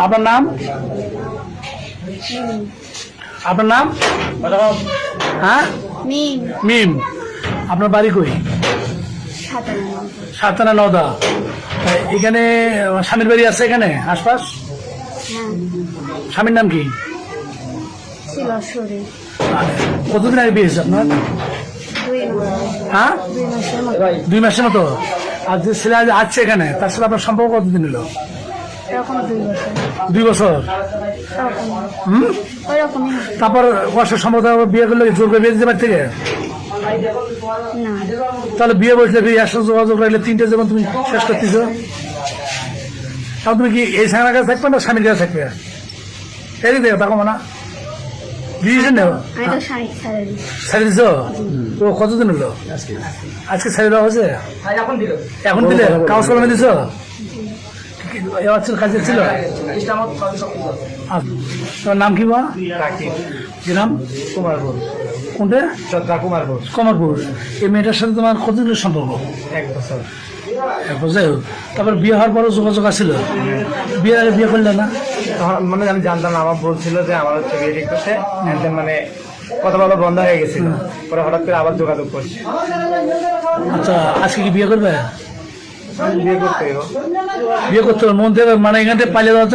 আপনার নাম? আপনার নাম? হ্যাঁ, মিম। আপনার বাড়ি কই? সাতানা নওদা। এখানে স্বামীর বাড়ি আছে এখানে আশপাশ? স্বামীর নাম কি? কতদিন আগে বিয়ে হয়েছে আপনার? হ্যাঁ, 2 মাসের মতো। আর যে ছেলে আছে এখানে তার সাথে আপনার সম্পর্ক কতদিন হলো? 2 বছর। তারপর বর্ষের সম্পর্ক বিয়ে করলে জোর করে বিয়ে দিতে পার থেকে? তাহলে বিয়ে বসলে একসাথে যোগাযোগ রাখলে 3টে জীবন তুমি শেষ করতেছ। তাহলে তুমি কি এই স্বামীর কাছে থাকবে না স্বামীর কাছে থাকবে? এদিক দেখো তাকো না বিয়ে নেব ছেড়ে দিছ? ও কতদিন হলো? আজকে ছেড়ে দেওয়া হয়েছে? এখন দিলে কাগজ কলমে দিছ? কাজে ছিল? তোমার নাম কি? কি নাম? কুমারপুর। কোনটা? কুমারপুর। এই মেয়েটার সাথে তোমার কতদিনের সম্পর্ক? 1 বছর। যাই হোক, তারপর বিয়ে হওয়ার পরও যোগাযোগ আছিল? বিয়ে আগে বিয়ে করলে না? তখন মানে আমি জানতাম না, আমার বলছিল যে আমার হচ্ছে বিয়ে ঠিক করছে, মানে কথা বলা বন্ধ হয়ে গেছিল। পরে হঠাৎ করে আবার যোগাযোগ করছি। আচ্ছা, আজকে কি বিয়ে করবে? বিয়ে করতে বিয়ে করতে মন থেকে মানে এখান থেকে পালিয়ে যাওয়া